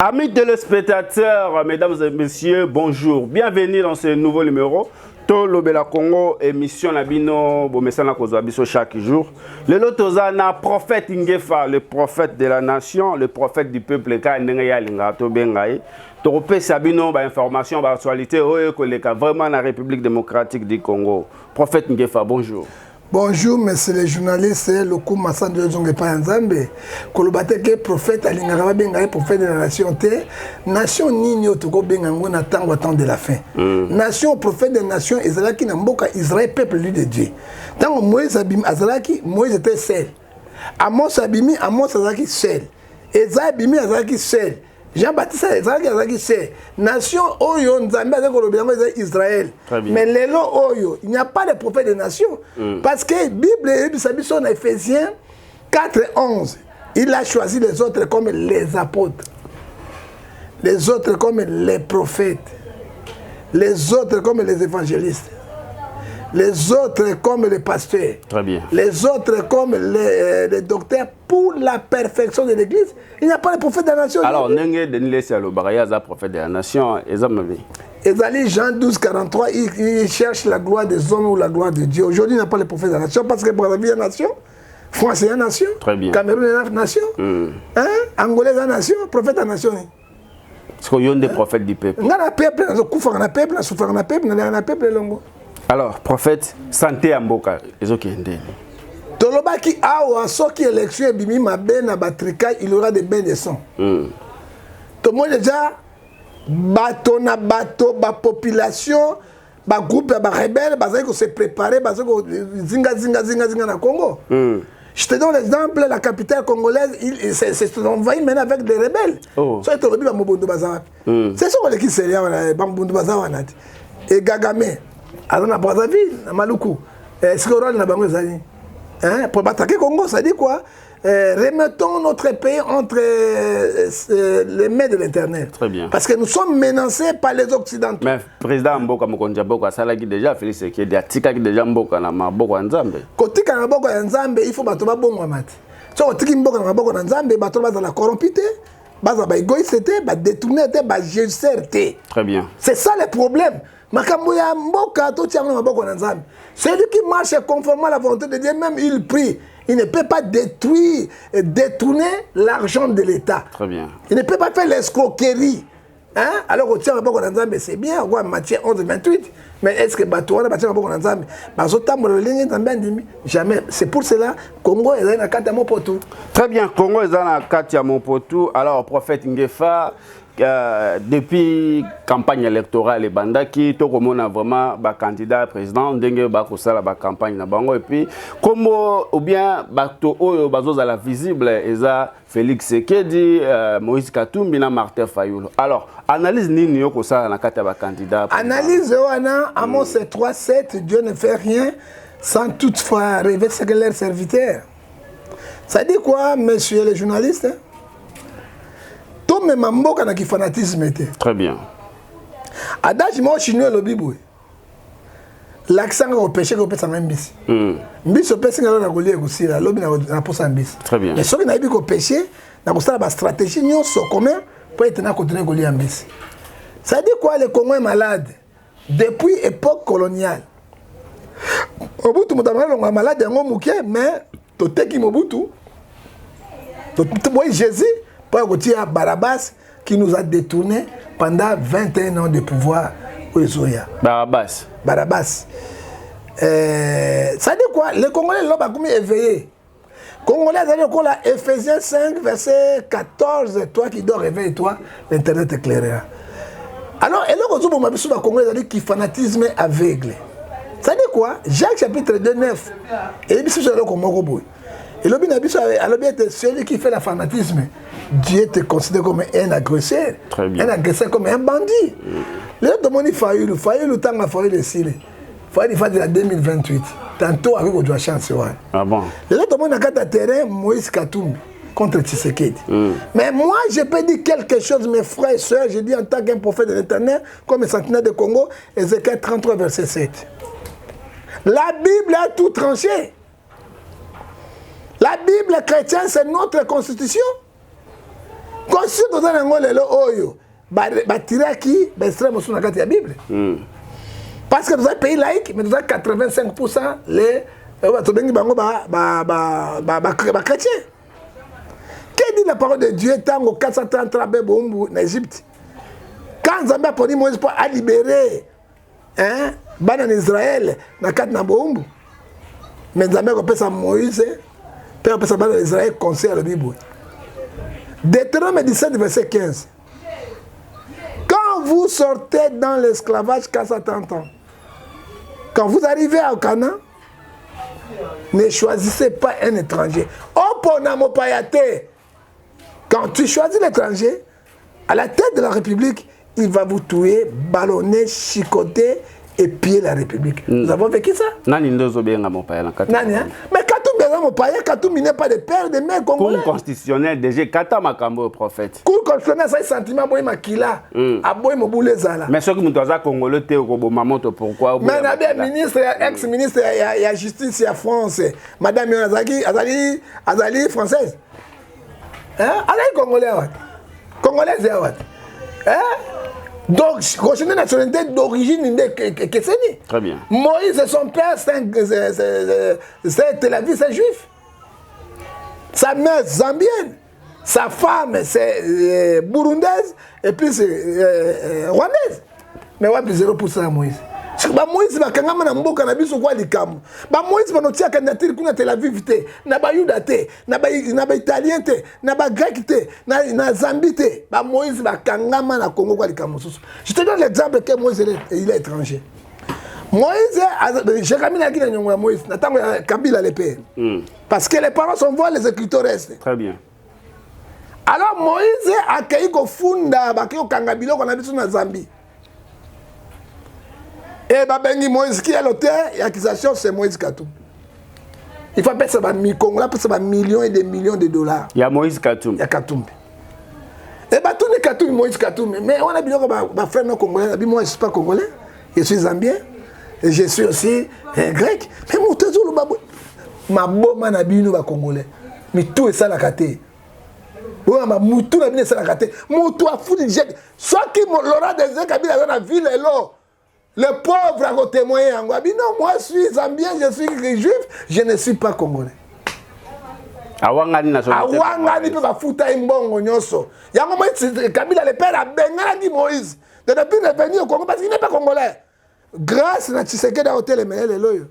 Amis téléspectateurs, mesdames et messieurs, bonjour. Bienvenue dans ce nouveau numéro. Tolo Bela Congo, émission Nabino, Bomesana Kozabiso chaque jour. Le Lotozana, prophète Ingefa, le prophète de la nation, le prophète du peuple, Kainengaya Lingato Bengaï. Toropé Sabino, information, actualité, vraiment la République démocratique du Congo. Prophète Ingefa, bonjour. Bonjour, messieurs les journalistes, le coup Massan de Zongepa Nzambe. Kolobateke prophète Alingara Bengaï, prophète de la nation T. Nation Nino Toko Bengango n'attend attend de la fin. Nation, prophète de la nation, Israël qui n'a pas Israël, peuple lui de Dieu. Tant que Moïse Abim Azalaki, Moïse était seul. Amos Abimi, Amos Azalaki seul. Esaïe Abimi Azalaki seul. Jean-Baptiste Azalaki seul. Nation Oyo Nzambe Azalaki Israël. Mais l'élo Oyo, il n'y a pas de prophète de nation. Parce que la Bible, son Éphésiens 4:11, il a choisi les autres comme les apôtres, les autres comme les prophètes, les autres comme les évangélistes, les autres comme les pasteurs, les autres comme les docteurs pour la perfection de l'Église. Il n'y a pas de prophète de la nation. Alors, le prophète de la nation, Ezali Jean 12:43, il cherche la gloire des hommes ou la gloire de Dieu. Aujourd'hui, il n'y a pas le prophète de la nation parce que Brazzaville est une nation, France est une nation, Cameroun est une nation, Angola est une nation, prophète de la nation. Est-ce qu'il y a des prophètes du peuple? Il y a un peuple, il y a un peuple, il y a un peuple. Alors, prophète, santé à Mboka, Tolobaki awa soki élection bimi mabe na batrika, il y aura des bains de sang. Tout le monde déjà bateau na bateau, ba population, ba groupe, ba rebelle, ba zeko se préparer, ba zeko zinga na Congo. Je te donne l'exemple, la capitale congolaise, c'est envahi maintenant avec des rebelles. So Tolobi ba Mobutu Bazawa. C'est ça qui s'est là, ba Mobutu Bazawa nati. Et Gagame, à Brazzaville, à Maluku, est-ce qu'on a la banque zani? Pour attaquer Congo, ça dit quoi? Remettons notre pays entre les mains de l'Éternel. Très bien. Parce que nous sommes menacés par les Occidentaux. Mais président Mboka Mokonja Boka, ça l'a déjà Félix qui est Tika qui déjà Mboka na Mboka Nzambe. Kotika na Mboka Nzambe, il faut batoba bongo amati. So Kotika Mboka na Mboka Nzambe, batoba za la corrompité, baza ba égoïsté, ba détourné, ba jésusté. Très bien. C'est ça le problème. Makambo ya Mboka to tianga na Mboka Nzambe. Celui qui marche conformément à la volonté de Dieu, même il prie. Il ne peut pas détruire, détourner l'argent de l'État. Très bien. Il ne peut pas faire l'escroquerie. Alors, au tient c'est bien, on voit Matthieu 11:28. Mais est-ce que Batouana Batia Nzambe jamais. C'est pour cela que Congo est dans la carte à Mopotou. Très bien, Congo est dans la carte à Mopotou. Alors, prophète Ngefa, depuis la campagne électorale, les bandaki, tout le monde a vraiment un candidat président, dengue bakosala ba campagne na bango et puis comme ou bien bato oyo bazoza la visible eza Félix Sekedi, Moïse Katumbi na Martin Fayulu. Alors, analyse nini yo kosala na kata ba candidat? Analyse wana Amos 3:7, Dieu ne fait rien sans toutefois rêver ce que leur serviteur. Ça dit quoi, messieurs les journalistes? Tout le monde a un fanatisme. Très bien. Adage moi chinois le bibou. L'accent au péché au péché même bis. Bis au péché na golier aussi la lobi na posa bis. Très bien. Mais ce qui n'a pas au péché, na ko sala ba stratégie nyonso commun pour être na continuer golier bis. Ça dit quoi, le Congo est malade depuis époque coloniale. Mobutu mutamala longa malade ngo muke mais toteki Mobutu. Moi Jésus pour écouter à Barabas qui nous a détournés pendant 21 ans de pouvoir au Zoya. Barabas. Ça dit quoi? Les Congolais l'ont pas éveillé. Congolais, là, Éphésiens 5, verset 14, toi qui dois réveiller, toi, l'internet éclairera. Alors, et là, on a dit Congolais qui fanatisme aveugle. Ça dit quoi? Jacques chapitre 2, 9. Et il dit que c'est et celui qui fait le fanatisme, Dieu te considère comme un agresseur. Très bien. Un agresseur comme un bandit. Le monde il faut le temps à faire le style. Il faut de la 2028. Tantôt avec votre chance. Ah bon. Le monde a gagné terrain Moïse Katumbi contre Tshisekedi. Mais moi je peux dire quelque chose, mes frères et sœurs, je dis en tant qu'un prophète de l'Éternel, comme un centenaire de Congo, Ézéchiel 33 verset 7. La Bible a tout tranché. La Bible chrétienne, c'est notre constitution. conscient toza nango lelo oyo batiraki baextrait mosusu na kati ya Bible. Parce que nous avons un pays laïque, mais nous avons 85% les chrétiens. Qui dit la parole de Dieu tant au 433 en Égypte? Quand Zambie a pris Moïse pour libérer en Israël, dans 4 Naboumbu, mais Zambie a fait Moïse, puis a fait Israël conseil à la Bible. Deutéronome 17, verset 15. Quand vous sortez dans l'esclavage 430 ans, quand vous arrivez au Canaan, ne choisissez pas un étranger. Quand tu choisis l'étranger, à la tête de la République, il va vous tuer, ballonner, chicoter et piller la République. Nous avons vécu ça. Mais quand tu besoin mon paya, quand tu n'es pas de père, de mère congolais. Cour constitutionnelle déjà, kata makambo au prophète. Cour constitutionnelle, ça sentiment boy makila, aboy moboule zala. Mais ce que nous avons congolais te au mamoto pourquoi? Mais na bien ministre, ex-ministre, il y a justice, il y a France, madame Azali française. Hein? Azali congolais wat. Congolaise wat. Hein? Donc, rechercher nationalité d'origine Kesseni. Très bien. Moïse, son père, c'est Tel Aviv, c'est juif. Sa mère, zambienne. Sa femme, c'est burundaise. Et puis, c'est rwandaise. Mais ouais, 0% à Moïse. Moïse va quand même mboka na biso kwa likamu. Moïse va notia candidature kuna Tel Aviv te, na ba Yuda te, na ba italien te, na ba grec te, na Zambie te. Moïse va kangama na Congo kwa likamu susu. Je te donne l'exemple que Moïse il est étranger. Moïse, j'ai ramené à Guinée Moïse, n'attends Kabila le père. Parce que les parents sont voix, les écriteurs restent. Très bien. Alors Moïse a accueilli ko funda ba ko kangabilo ko na biso na Zambie. Et Babengi Moïse, qui est l'auteur et l'accusation, c'est Moïse Katum. Il faut appeler ça des millions et des millions de dollars. Il y a Moïse Katum. Il y a Katum. Et tout est Katum, Moïse Katum. Mais on a dit que frère non congolais, moi je ne suis pas congolais, je suis zambien, et je suis aussi grec. Mais mon tezo le babou. Ma boma na bino ba congolais. Mais tout est ça la kate. Ouais, ma moutou na bino ça la kate. Moutou a foutu de jet. Soit qui l'aura des Kabila dans la ville et l'eau. Le pauvre a témoigné en Guabi. Non, moi je suis zambien, je suis juif, je ne suis pas congolais. Awangani nationalité. Awangani peut foutre un bon nyonso. Il y a un moment où Kabila le père a bengala Moïse. Depuis il est venu au Congo parce qu'il n'est pas congolais. Grâce à Tshisekedi à hôtel Emele Loyo.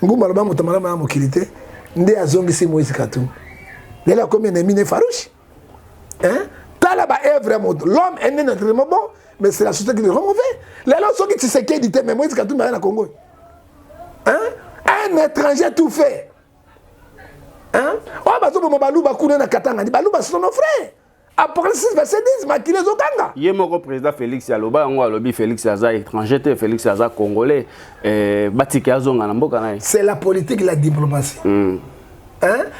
Ngumba loba mutamala ma mokilité. Ndé azongisi Moïse Katum. Il a combien d'ennemis farouches? Hein? Tala ba œuvre l'homme est né naturellement bon. Mais c'est la société qui est remouvée. Les gens qui se disent, mais moi, je suis à Congo. Hein? Un étranger tout fait. Hein? Oh, bah, ça, Balou, Bakouna, Nakatanga, Balou, c'est nos frères. Après 6 verset 10, Makile Zokanga. Il y a mon président Félix Yaloba, on a lobby Félix Yaza étranger, Félix Yaza congolais, Batike Azonga, c'est la politique et la diplomatie. Hein?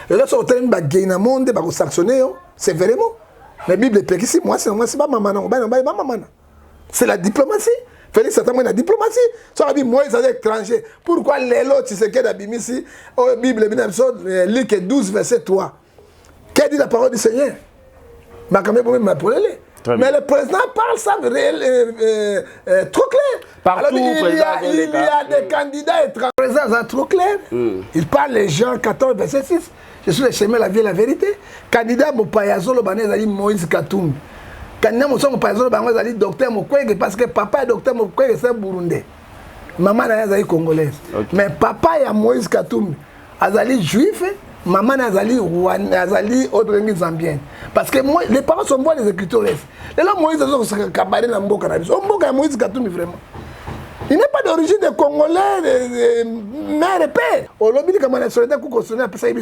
Et là, sur le terrain, Bagayna Monde, Bago sanctionné, c'est vraiment. La Bible est ici, moi, c'est pas maman, maman. C'est la diplomatie. Félix Satan, la diplomatie. Sur la Bible, moi, ils sont étrangers. Pourquoi les lots, tu sais qu'il y a ici, la Bible, Luc 12, verset 3. Qu'a dit la parole du Seigneur? Mais le président parle ça trop clair. Partout, alors, il y a des candidats étrangers. Le président est trop clair. Il parle les Jean 14, verset 6. Je suis le chemin, la vie et la vérité. Candidat Mopayazo, le banais a dit Moïse Katum. Candidat Mopayazo, le banais a dit docteur Mokwege, parce que papa est docteur Mokwege, c'est burundais. Maman a dit congolaise. Okay. Mais papa est Moïse Katum. Azali juif, maman Azali autre zambien. Parce que moi, les parents sont bons, les écritures. Les là, Moïse a cabaré dans Mboka. Mboka est Moïse Katum, vraiment. Il n'est pas d'origine de Congolais, de mère et père. Au lobby, comme on a sur le constitutionnel, après ça, il y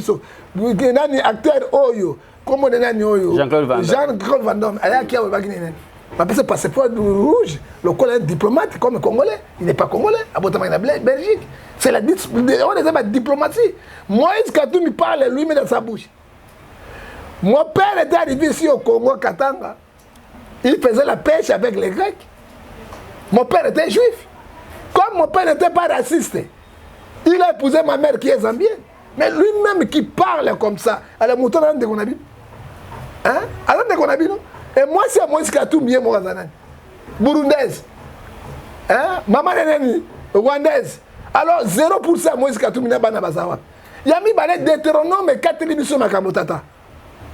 a un acteur Oyo, comme on a Jean-Claude Van Damme. Jean-Claude Van Damme. Il y a qui a un passeport rouge, le col est diplomate comme Congolais. Il n'est pas Congolais. Abotamana la Belgique. C'est la diplomatie. Moïse Katum, il parle lui-même dans sa bouche. Mon père était arrivé ici au Congo, Katanga. Il faisait la pêche avec les Grecs. Mon père était juif. Comme mon père n'était pas raciste, il a épousé ma mère qui est zambienne. Mais lui-même qui parle comme ça, elle est moutonnante de Gonabi. Hein? Alors bazande qu'on a bino. Et moi c'est Moïse Katumbi mo kazanani. Burundaise. Hein? Maman Neneni, Rwandaise. Alors 0% Moïse Katumbi na bana bazawa. Yami balé Deutéronome 4 biso makamotata.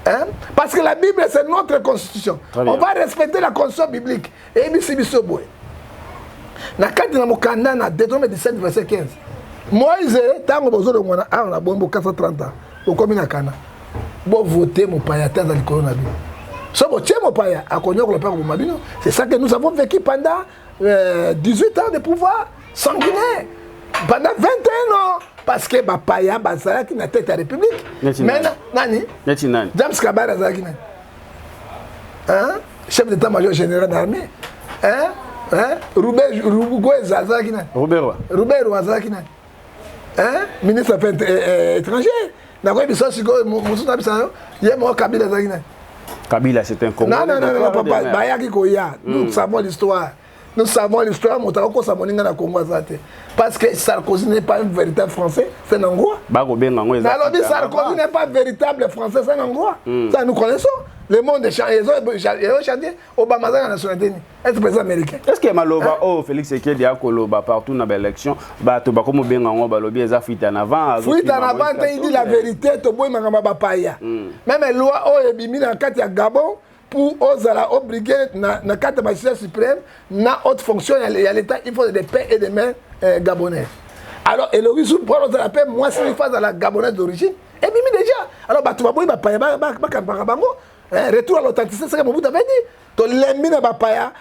Hein? Parce que la Bible c'est notre constitution. On va respecter la constitution biblique. Et biso biso boy. Na kati na mokanda na Deutéronome 17 verset 15. Moïse tango bozolo ngona na bombo 430 ans. Okomi na kana. Bo voter mon paya dans le coronavirus. C'est ça que nous avons vécu pendant 18 ans de pouvoir sanguinaire. Pendant 21 ans. Parce que Bapaya, Bazara qui n'a tête à la République. Maintenant, Nani James Kabara Zaki. Chef d'état-major général d'armée. Roubert Zazaki. Roubert Zazaki. Ministre des Affaires étrangères. Kabila, c'est un Congo. Non, papa. Nous savons l'histoire. Nous savons l'histoire, parce que Sarkozy n'est pas un véritable Français, c'est un Hongrois. Sarkozy n'est pas un véritable Français, c'est un Hongrois. Ça, nous connaissons. Le monde est chanté. Ils ont chanté Obama dans la nationalité. Est-ce président américain? Est-ce que Maloba, Félix Sekedi a Koloba partout dans l'élection, comme bien en Balobi, ils ont fuite en avant. Fuite en avant, il dit la vérité, Toboy Mangamba Paya. Même la loi Ebimi dans le cadre de Gabon, pour osala obliger na carte magistrat suprême na haute fonction il y a l'état il faut des paix et des mains gabonais. Alors et le risque pour la paix moi c'est une phase à la gabonaise d'origine et bimi déjà alors ba tuba boy ba paya ba bango retour à l'authenticité c'est que Mobutu avait dit to lemina ba paya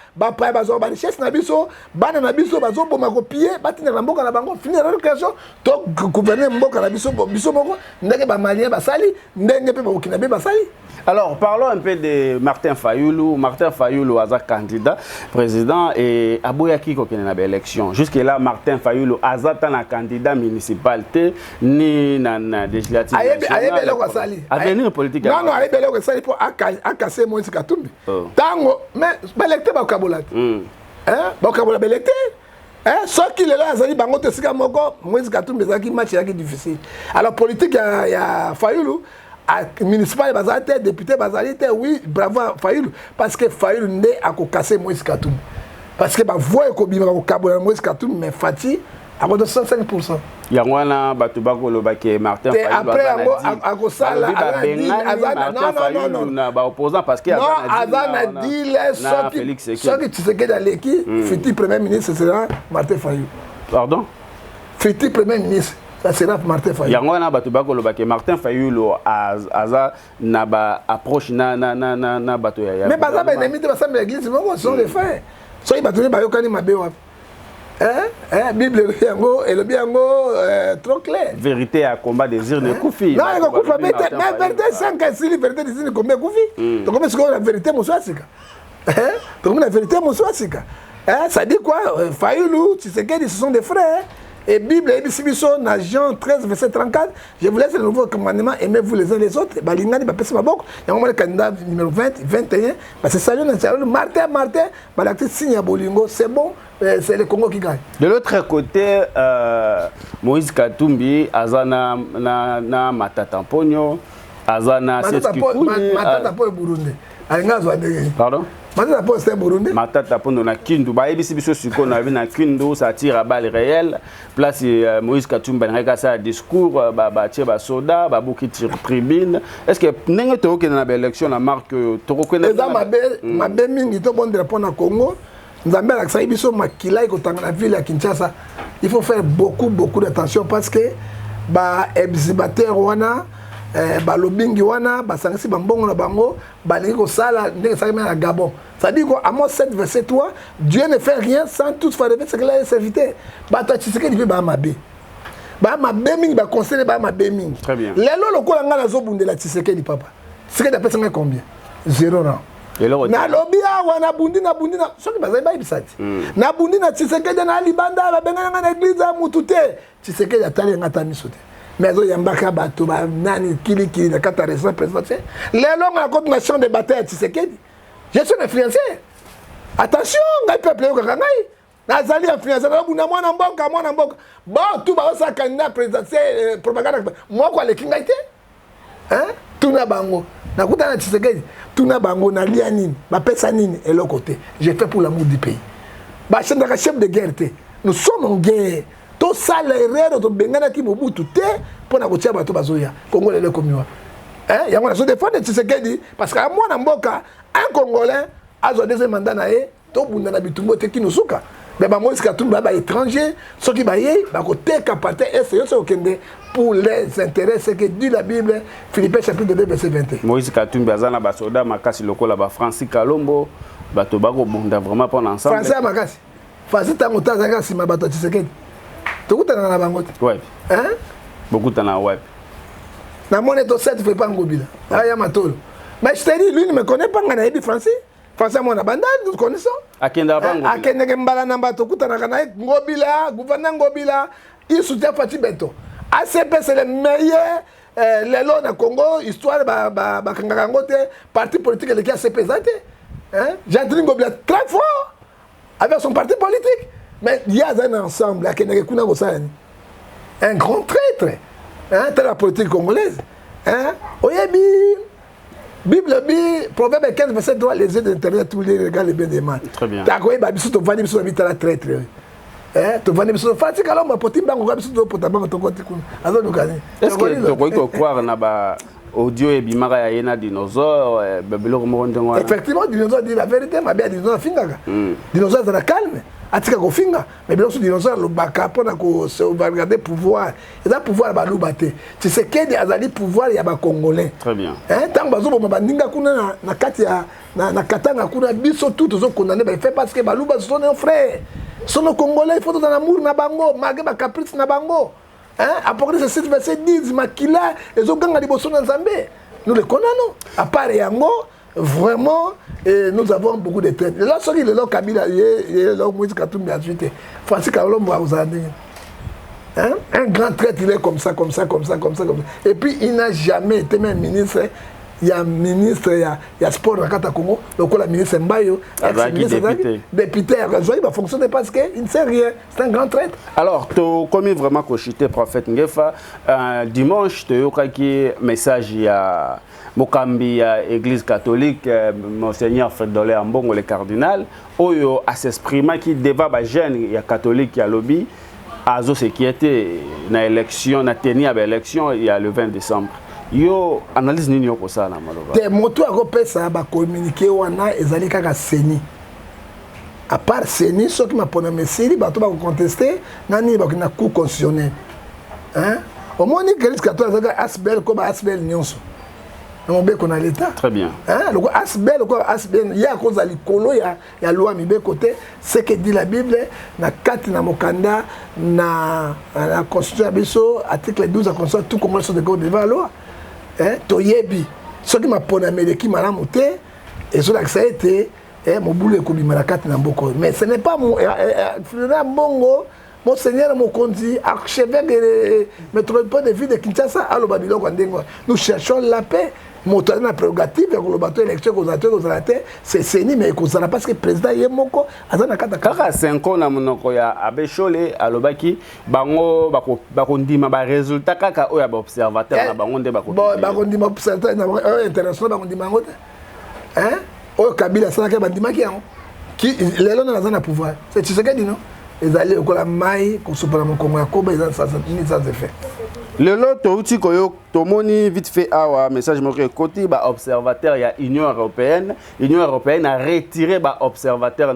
bazo ba richesse na biso bana na biso bazo boma copier batina na mboka na bango finir la création to gouverner mboka na biso moko ndenge ba malien ba sali ndenge pe ba okinabe ba sali. Alors, parlons un peu de Martin Fayoulou. Martin Fayoulou a candidat président et Aboyaki qui a une élection. Jusque-là, Martin Fayoulou a un candidat municipalité ni dans la législative. Avenir politique. Non, il y a pour casser Moïse Katumbi. Tango, mais l'électeur va Kabolat. Kabolat l'électeur. Sauf qu'il est là, il y a Moïse Katumbi, il match difficile. Alors, politique, il y a Fayoulou. Municipal Bazalité, député Bazalité, oui, bravo Fayoulou. Parce que Fayoulou n'est à casser Moïse Katumbi. Parce que ma voix est comme Moïse Katumbi, mais Fati, à 105%. Il y a un Batubako Lobake, Martin Fayoulou. Après, à Gossala, non, opposant parce qu'il y a un deal, ceux qui tu sais que dans l'équipe, futur Premier ministre, ce sera Martin Fayoulou. Pardon? Futur Premier ministre. Ça sera Martin Fayoulou. Il y a un Batubako Lobake, Martin Fayoulou, Aza, Naba, approche, na bateau. Mais Baza, ben, ennemi de l'église, ce sont les frères. Soyez battus, Bayokani Mabéwa. Bible et le biango trop clair. Vérité à combat des urnes Koufi. Non, il y a Koufi, mais vérité sans casser, vérité des urnes combat Koufi. Donc, comment est-ce la vérité, mon soasika? Donc, la vérité, mon soasika. Ça dit quoi? Fayoulou, tu sais qu'ils sont des frères. Et Bible, et Bissibiso, dans Jean 13, verset 34, je vous laisse le nouveau commandement, aimez-vous les uns les autres. Balingani, Bapesi Mabok, il y a un candidat numéro 20, 21, parce que salut, Martin, l'actrice signe Bolingo, c'est bon, c'est le Congo qui gagne. De l'autre côté, Moïse Katumbi, Azana na Matatamponyo, Azana Seskikouni. Matatamponyo Burundi. Pardon? Matata c'est Burundi. Matata pour na Kindu. Ba ebisi biso siko na vi na Kindu, ça tire à balles réelles. Place Moïse Katumbi na sa discours ba tie ba soda, ba buki tire tribune. Est-ce que ndenge to ke na élection la marque to reconnaître ça mabe mingi to bon drapeau na Congo. Nzambe la sa biso makila iko tanga na ville ya Kinshasa. Il faut faire beaucoup d'attention parce que ba exhibiteur wana balobingi wana basangisi bambongo na bango balingi kosala ndenge sakame na Gabon. Ça dit quoi, Amos 7 verset 3, Dieu ne fait rien sans toutefois relever ce qu'il a serviteur. Bato Tshisekedi pe ba mabe. Ba mabe mingi ba conseiller ba mabe mingi. Très bien. Lelo lokola nga na zobundela Tshisekedi papa. Tshisekedi a pesa combien? 0 rang. Na lobby awa na bundi na soki bazali ba ibisati. Na bundi na Tshisekedi na libanda ba benga na église ya mutute. Tshisekedi atali ngata misote. Mais il y a un bateau, qui na kata récent présidentiel. Les longs à contre nation de bataille, Tshisekedi. Je suis influencé. Attention, les peuple au Kakangaï. Nazali influencé. Moi, bon, tout va ça candidat présidentiel, propagande. Moi, quoi, les kingaïté? Hein? Tout n'a bango. nakuta na Tshisekedi tuna bango na lia nini bapesa nini et l'autre côté j'ai fait pour l'amour du pays ba chef de guerre te nous sommes en guerre to sala erreur to bengana ki Mobutu te pour na kotia bato bazoya Congo lele komiwa hein yango na so défendre Tshisekedi parce que moi na mboka un Congolais azo deuxième mandat na ye to bunda na bitumbo te ki nosuka mais ba Moïse Katumbi ba étranger ceux qui ba ye ba ko teka parti et c'est au Kende pour les intérêts c'est que dit la Bible Philippiens chapitre 2 verset 21 Moïse Katumbi azana ba soda makasi lokola ba Francis Kalombo bato bako bunda vraiment pour ensemble Français makasi Français tango tazanga sima bato Tshisekedi tokutana na bango ouais hein beaucoup tana web na mone to set fait pas ngobila aya matolo mais je te dis lui ne me connaît pas ngana ebi français français mon abanda nous connaissons akenda bango akende ngembala na bato kutana kana ngobila gouverneur ngobila il soutient Fati Beto ACP c'est le meilleur lelo na Congo histoire ba kangaka ngote parti politique le qui a se présenté hein Jean-Denis Ngobila très fort avec son parti politique mais il y a un ensemble akende kuna bosani un grand traître hein de la politique congolaise hein oyebi Bible bi proverbe 15 verset 3 les yeux de l'intérieur tous les regards les bien des mal très bien takoye ba biso to vani biso bitala traître hein to vani biso Fati Kalombo potimba ngo biso to potaba to koti kuna azo dokani est-ce que to koiko croire na ba audio et bimara ya yena dinosaure bebelo mo ndengwa effectivement dinosaure dit la vérité ma bien dinosaure fingaga dinosaure za calme atika ko finga mais bien sûr dinosaure lo baka pona ko sauvegarder pouvoir et ça pouvoir ba lubate tu sais que azali pouvoir ya ba congolais très bien hein tant bazo bo bandinga kuna na kati ya na katanga kuna biso tout zo condamné ba fait parce que ba luba sont nos frères sont nos congolais il faut dans l'amour na bango malgré ba caprice na bango hein Apocalypse 6 verset 10 makila ezo ganga liboso na Nzambe nous les connaissons à part yango vraiment nous avons beaucoup de traîtres là ce qui le Kabila et le Moïse Katumbi a suité Francis Kalombo a usé hein un grand traître il est comme ça et puis il n'a jamais été même ministre il y a ministre il y a sport na kata Congo donc la ministre Mbayo député il va fonctionner parce que il ne sait rien c'est un grand traître alors to comme vraiment cochité prophète Ngefa dimanche to yokaki message ya Mokambi ya église catholique monseigneur Fredolé Ambongo le cardinal oyo a s'exprimer qui débat ba jeune ya catholique ya lobby azo sécurité na élection na tenir ba élection il y a le 20 décembre yo analyse nini yoko sala maloba te moto akopesa ba communiquer wana ezali kaka seni à part seni soki mapona mesiri bato ba contester nani ba na cour constitutionnel hein au moins ni église catholique asbel ko ba asbel nyonso on be qu'on a l'état très bien hein le asbel ko asbel ya cause ali kolo ya loi mi be côté c'est que dit la Bible na kati na mokanda na la constitution biso article 12 la constitution tout comment sont de go devant la loi hein toyebi ce qui m'a pona meleki malamu te et sur l'accès était mon boulot ko bimala kati na mboko mais ce n'est pas mon frère Mbongo Monseigneur Mokonzi, archevêque métropole de ville de Kinshasa, à l'Obabilo Kwandengo. Nous cherchons la paix. Mon la prérogative, le bateau élection c'est Séni, mais parce que le président Yemoko, Kaka 5 ans, na ya Abeshole, à l'Obaki, bango, bakondima, ba résultat, kaka, oya, observateur, na bangonde, bakondima, observateur, international, bakondima, hein? Oyo Kabila, ça, bandima qui les lois dans le pouvoir. C'est ce que dit, non? Ils allaient au Kolamai, qu'on se prend comme un combat, ils ont ça se fait. Le lot, tu koyo, tomoni vite fait awa message moqué côté ba observateur il y a Union européenne a retiré ba observateur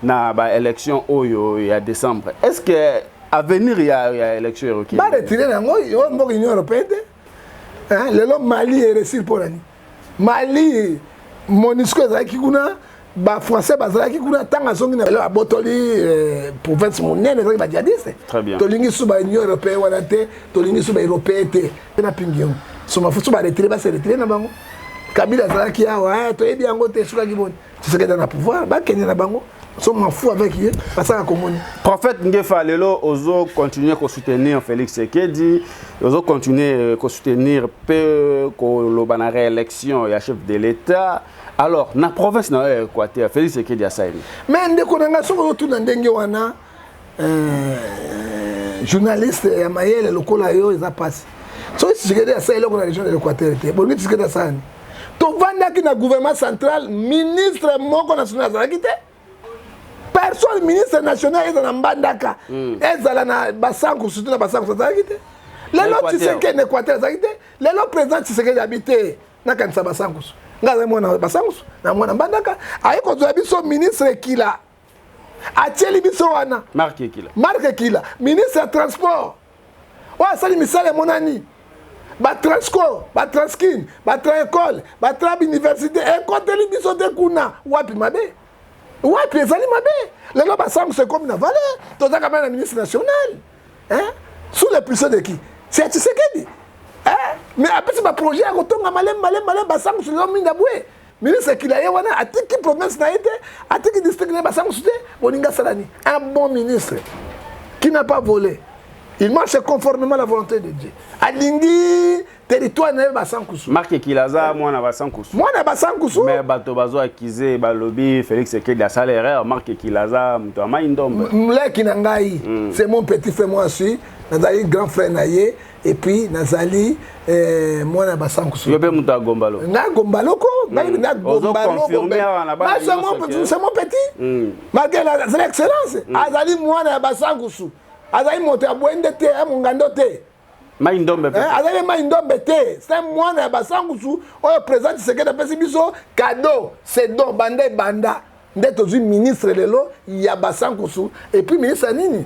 na ba élection oyo il y a décembre. Est-ce que à venir il y a élection européenne? Ba retirer nango yo Union européenne. Hein, le lot Mali est réussi pour l'année. Mali Monisco ezaki kuna ba français bazalaki kuna tanga zongi na la botoli province monene ezaki ba djihadiste. Très bien. Tolingi suba Union européenne wana te, tolingi suba européenne te. Na pingion. Soma futu ba retirer ba se retirer na bango. Kabila azalaki awa to ebi yango te suka kiboni. Tu sais que dans le pouvoir ba kenya na bango. Sommes fous avec eux parce que komoni. Prophète Ngefa lelo ozo continuer à soutenir Félix Tshisekedi, ozo continuer à soutenir peu ko lobana réélection ya chef de l'État. Alors, na province na Équateur, Félix Tshisekedi a saini. Mais ndeko nanga soko tout na ndenge wana journaliste ya mayele lokola yo eza passe. So Tshisekedi a saini ko na région de l'Équateur te. Bon Tshisekedi a saini. tovandaki na gouvernement central ministre moko national azalaki te. Personne ministre national ezala na mbandaka ezala na basanku surtout na basanku azalaki te. Lelo Tshisekedi Équateur azalaki te. Lelo président Tshisekedi habité na kanisa basanku. Ngaza mwana basanku na mwana mbandaka ayiko zo biso ministre Kila. Atieli biso wana Marc Kila ministre ya transport. Wa sali misale monani. Ba Transco, ba Transkin, ba Traécole, ba Trab Université ekoteli biso te kuna wapi mabe. Wapi ezali mabe. Lelo basanku c'est comme na valeur. Toza kama na ministre national. Hein? Sous le puissance de qui? C'est Tshisekedi. Hein? Mais après c'est un projet à kotonga malem basanku sur l'homme d'aboué. Ministre Kila ye wana atiki province na été, atiki district na basanku sur boninga salani. Un bon ministre qui n'a pas volé. Il marche conformément à la volonté de Dieu. Alingi territoire na basanku. Marc Kilaza mwana basanku. Mwana basanku. Mais bato bazo accuser ba lobby Félix Tshisekedi a salaire Marc Kilaza mto amaindombe. Mleki na ngai, c'est mon petit frère moi aussi. Nazali grand frère naye et puis nazali mwana basanku. Yo be mto agombalo. Na gombalo ko, na gombalo. C'est mon petit. Malgré la excellence, azali mwana basanku. Azali moto abwende te mungando te. Maindombe pe. Azali maindombe te. C'est mwana basanku su o président Tshisekedi apesi biso cadeau, c'est don bande banda. Ndeto zu ministre lelo ya basanku su et puis ministre nini?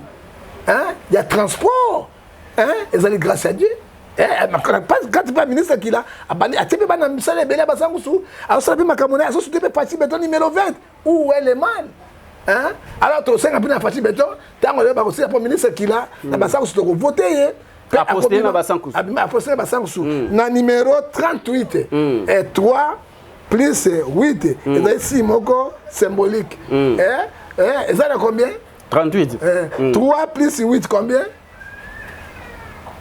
Hein? Il y a transport. Hein? Ezali grâce à Dieu. Quand tu pas ministre qui là, a tu peux pas nous saler bela basanku su. Alors ça peut makamona, ça tu peux partir béton numéro 20 où est le mal. Hein? Alors tu sais na parti béton, tant on va aussi pour ministre qui là, na basanku su to voter. Aposter na basanku su. Aposter na basanku su. Na numéro 38 et 3 plus 8 et là ici moko symbolique. Et ça combien? 38. 3 plus 8 combien?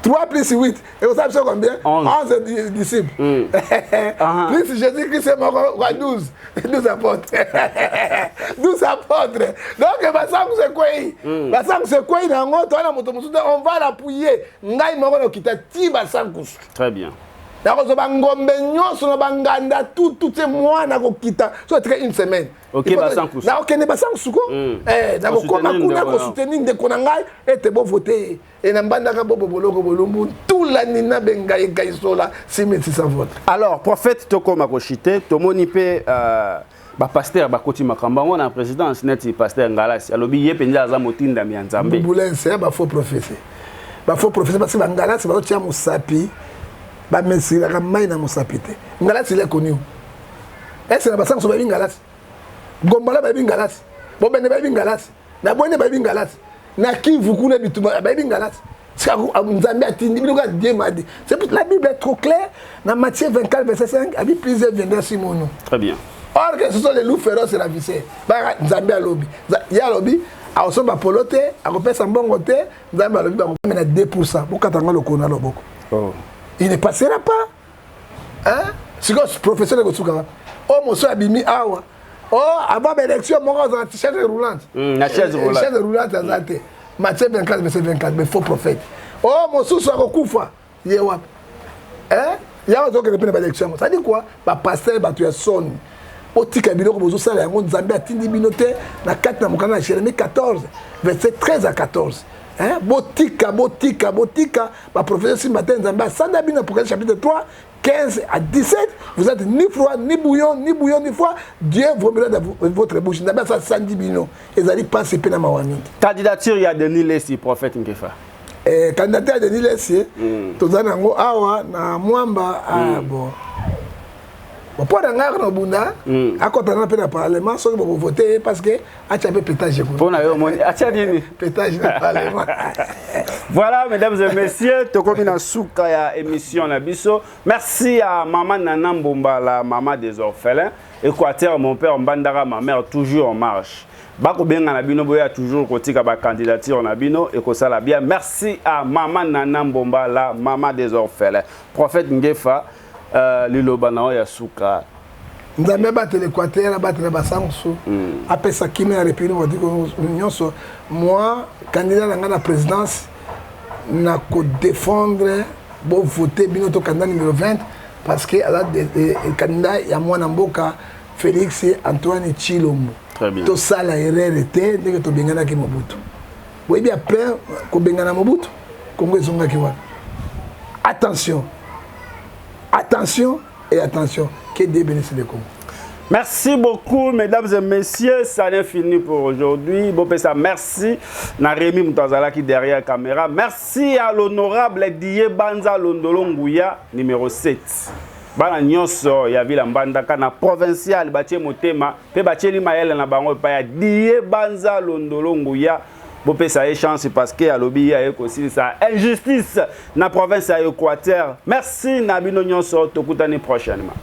3 plus 8. Et vous savez combien? 11 disciples. Plus Jésus-Christ c'est mort 12. 12 apôtres. 12 apôtres. Donc, basanku c'est quoi? Basanku c'est quoi? On va l'appuyer. Ngai moko no kita ti basanku. Très bien. D'accord, bangombe nyonso na banganda tout ces mois na ko kita. So très une semaine. OK basanku. Na OK ne basanku suko. Na ko koma kuna ko soutenir de konangai et te bo voter. Et na mbanda ka bobo boloko bolumbu tout la nina benga e gaisola 6600 votes. Alors prophète tokoma ko chité tomoni pe ba pasteur ba koti makamba on en présidence net pasteur Ngalasi alobi ye penza za motinda mi nzambe. Boulense ba faux prophétie. Ba faux prophétie parce que Ngalasi ba tia musapi. Ba mesira ka mai na musapite. Ngalasi il est connu. Est-ce que na basanku so ba Ngalasi? Gombala ba Ngalasi. Bobene ba Ngalasi. Na bone ba Ngalasi. Na Kivu kuna bituma ba Ngalasi. C'est Nzambe atindi bino ka Dieu m'a dit. C'est pour la Bible est trop claire dans Matthieu 24 verset 5, a dit plusieurs viendront sur mon nom. Très bien. Or que ce sont les loups féroces et la viscère. Ba Nzambe alobi. Ya alobi a osoba polote, a kopesa mbongo te, Nzambe alobi ba na 2%. Bokatanga lokona loboko. Oh. Il ne passera pas. Hein? C'est quoi ce professeur de Gotsouka? Oh, mon soeur Abimi Awa. Oh, avant l'élection, mon gars, on a chaise roulante. La chaise roulante. Chaise roulante, à Zate. Matthieu 24, verset 24, mais faux prophète. Oh, mon soeur Koufa. Yewap. Hein? Il y a un autre qui répond à l'élection. Ça dit quoi? Bah, pasteur, bah, tu es sonne. Au Tikabino, comme vous savez, on Zambie a Tindi Binoté, na 4 na Jérémie 14, verset 13 à 14. Hein? Botika. Ma professeur ce matin, Sandabine, Apocalypse chapitre 3, 15 à 17. Vous êtes ni froid, ni bouillon, ni froid. Dieu vomira dans votre bouche. N'abba ça Sandibino. Et ça dit pas c'est pénama wani. Candidature, il y a Denis Lessi, prophète Nkefa. Candidature à Denis Lessi, tozana ngo awa na mwamba bon. Pour la guerre no bunda, à côté na pena parlement, so ko voter parce que a chapé pétage ko. Pour na yo moni, a chadini pétage na parlement. Voilà mesdames et messieurs, tokomi na suka ya émission na biso. Merci à maman Nana Mbomba, la maman des orphelins. Équateur, mon père Mbandara, ma mère toujours en marche. Bako benga na bino boya toujours kotika ba candidature na bino et ko sala bien. Merci à maman Nana Mbomba, la maman des orphelins. Prophète Ngefa liloba na ya suka. Nzambe battre l'Équateur, battre la basansu. Après ça qui m'a répondu on dit que moi candidat à la présidence na ko défendre bon voter bino to candidat numéro 20 parce que le candidat ya mwana mboka Félix Antoine Tshilombo. Très bien. To sala erreur était dès que to bengana ki Mobutu. Oui bien après ko bengana Mobutu, Congo ezonga ki wana. Attention. Attention et attention, que Dieu bénisse le Congo. Merci beaucoup, mesdames et messieurs. Ça n'est fini pour aujourd'hui. Bon, ça, merci. Naremi Moutazala qui derrière la caméra. Merci à l'honorable Die Banza Londolo Nguya, numéro 7. Bana nyonso ya vila mbandaka na provincial batie motema pe batie limayele na bango pa ya Die Banza Londolo Nguya. Bon, ça a chance parce que alobi ya aussi ça injustice na province à Équateur. Merci Nabino nyonso tokutani prochainement.